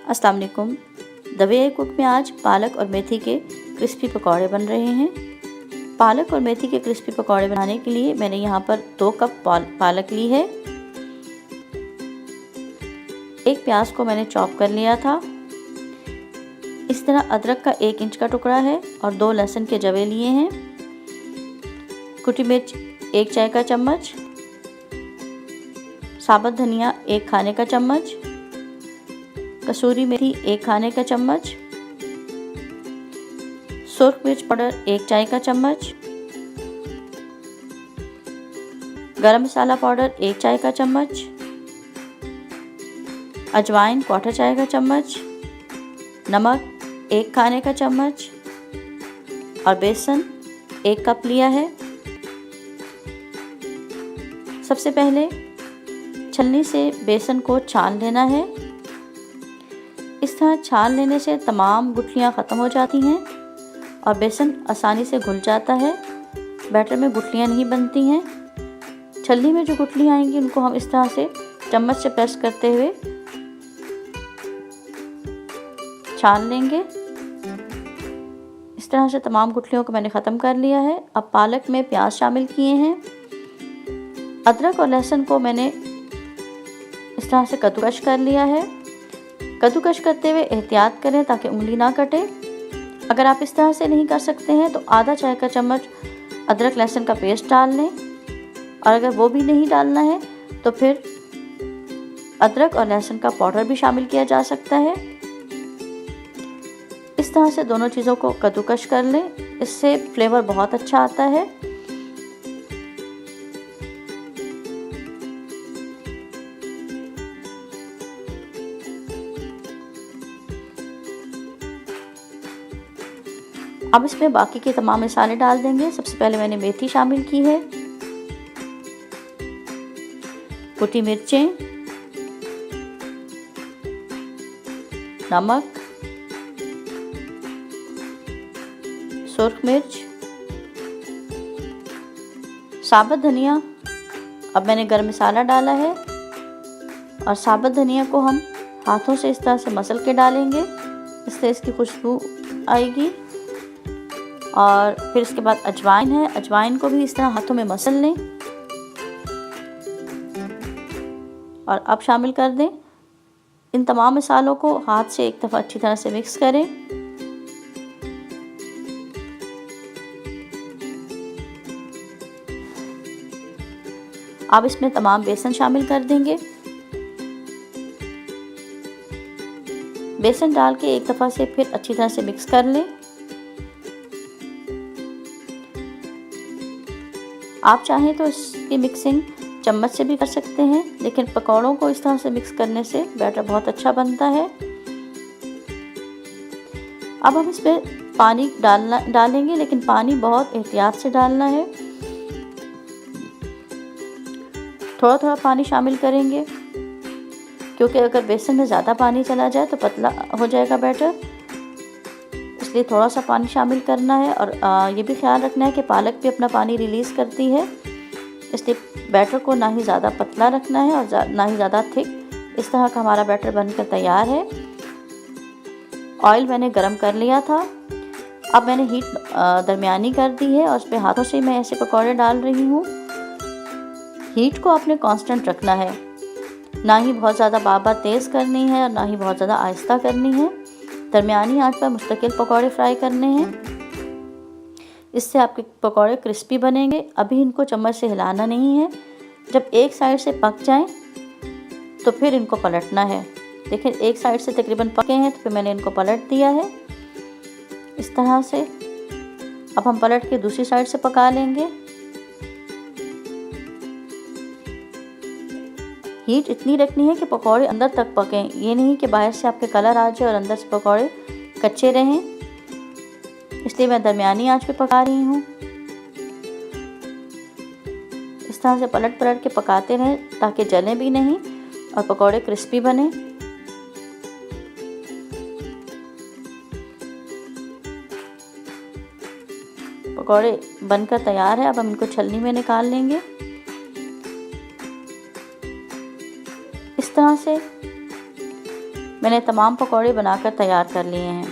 अस्सलाम वालेकुम। The way I cook में आज पालक और मेथी के क्रिस्पी पकौड़े बन रहे हैं। पालक और मेथी के क्रिस्पी पकौड़े बनाने के लिए मैंने यहाँ पर 2 कप पालक ली है। एक प्याज को मैंने चॉप कर लिया था। इस तरह अदरक का 1 इंच का टुकड़ा है और 2 लहसुन के जवे लिए हैं। कुटी मिर्च 1 चाय का चम्मच, साबुत धनिया 1 खाने का चम्मच, कसूरी मेथी 1 खाने का चम्मच, सुर्ख मिर्च पाउडर 1 चाय का चम्मच, गरम मसाला पाउडर 1 चाय का चम्मच, अजवाइन 1/4 चाय का चम्मच, नमक 1 खाने का चम्मच और बेसन 1 कप लिया है। सबसे पहले छलनी से बेसन को छान लेना है। इस तरह छान लेने से तमाम गुठलियाँ ख़त्म हो जाती हैं और बेसन आसानी से घुल जाता है। बैटर में गुठलियाँ नहीं बनती हैं। छलनी में जो गुठलियाँ आएंगी उनको हम इस तरह से चम्मच से प्रेस करते हुए छान लेंगे। इस तरह से तमाम गुठलियों को मैंने ख़त्म कर लिया है। अब पालक में प्याज शामिल किए हैं। अदरक और लहसुन को मैंने इस तरह से कद्दूकस कर लिया है। कद्दूकस करते हुए एहतियात करें ताकि उंगली ना कटे। अगर आप इस तरह से नहीं कर सकते हैं तो आधा चाय का चम्मच अदरक लहसुन का पेस्ट डाल लें, और अगर वो भी नहीं डालना है तो फिर अदरक और लहसुन का पाउडर भी शामिल किया जा सकता है। इस तरह से दोनों चीज़ों को कद्दूकस कर लें, इससे फ्लेवर बहुत अच्छा आता है। अब इसमें बाकी के तमाम मसाले डाल देंगे। सबसे पहले मैंने मेथी शामिल की है, कुटी मिर्चें, नमक, सुर्ख मिर्च, साबुत धनिया। अब मैंने गरम मसाला डाला है और साबुत धनिया को हम हाथों से इस तरह से मसल के डालेंगे, इससे इसकी खुशबू आएगी। और फिर इसके बाद अजवाइन है, अजवाइन को भी इस तरह हाथों में मसल लें और अब शामिल कर दें। इन तमाम मसालों को हाथ से एक दफ़ा अच्छी तरह से मिक्स करें। अब इसमें तमाम बेसन शामिल कर देंगे। बेसन डाल के एक दफ़ा से फिर अच्छी तरह से मिक्स कर लें। आप चाहें तो इसकी मिक्सिंग चम्मच से भी कर सकते हैं, लेकिन पकौड़ों को इस तरह से मिक्स करने से बैटर बहुत अच्छा बनता है। अब हम इसमें पानी डालेंगे, लेकिन पानी बहुत एहतियात से डालना है। थोड़ा थोड़ा पानी शामिल करेंगे, क्योंकि अगर बेसन में ज़्यादा पानी चला जाए तो पतला हो जाएगा बैटर, इसलिए थोड़ा सा पानी शामिल करना है। और ये भी ख्याल रखना है कि पालक भी अपना पानी रिलीज़ करती है, इसलिए बैटर को ना ही ज़्यादा पतला रखना है और ना ही ज़्यादा थिक। इस तरह का हमारा बैटर बनकर तैयार है। ऑयल मैंने गरम कर लिया था। अब मैंने हीट दरमियानी कर दी है और उस पर हाथों से मैं ऐसे पकौड़े डाल रही हूँ। हीट को आपने कांस्टेंट रखना है, ना ही बहुत ज़्यादा बार-बार तेज़ करनी है और ना ही बहुत ज़्यादा आहिस्ता करनी है। दरमियानी आंच पर मुस्तकिल पकौड़े फ्राई करने हैं, इससे आपके पकौड़े क्रिस्पी बनेंगे। अभी इनको चम्मच से हिलाना नहीं है। जब एक साइड से पक जाएं तो फिर इनको पलटना है। देखिए एक साइड से तकरीबन पके हैं तो फिर मैंने इनको पलट दिया है इस तरह से। अब हम पलट के दूसरी साइड से पका लेंगे। हीट इतनी रखनी है कि पकौड़े अंदर तक पकें, ये नहीं कि बाहर से आपके कलर आ जाए और अंदर से पकौड़े कच्चे रहें, इसलिए मैं दरमियानी आंच पे पका रही हूँ। इस तरह से पलट पलट के पकाते रहें ताकि जलें भी नहीं और पकौड़े क्रिस्पी बने। पकौड़े बनकर तैयार है। अब हम इनको छलनी में निकाल लेंगे। इस तरह से मैंने तमाम पकौड़े बनाकर तैयार कर लिए हैं।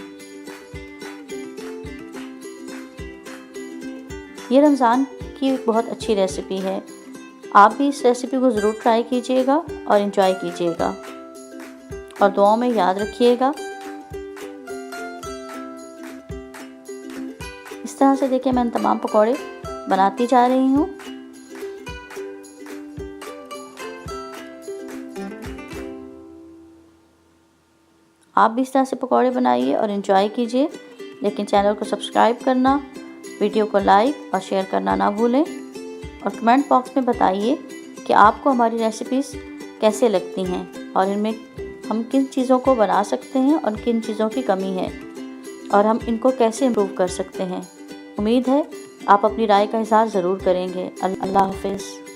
ये रमज़ान की एक बहुत अच्छी रेसिपी है। आप भी इस रेसिपी को ज़रूर ट्राई कीजिएगा और एंजॉय कीजिएगा और दुआओं में याद रखिएगा। इस तरह से देखिए मैं तमाम पकौड़े बनाती जा रही हूँ। आप भी इस तरह से पकौड़े बनाइए और एंजॉय कीजिए, लेकिन चैनल को सब्सक्राइब करना, वीडियो को लाइक और शेयर करना ना भूलें और कमेंट बॉक्स में बताइए कि आपको हमारी रेसिपीज़ कैसे लगती हैं और इनमें हम किन चीज़ों को बना सकते हैं और किन चीज़ों की कमी है और हम इनको कैसे इम्प्रूव कर सकते हैं। उम्मीद है आप अपनी राय का इज़हार ज़रूर करेंगे। अल्लाह हाफ़िज़।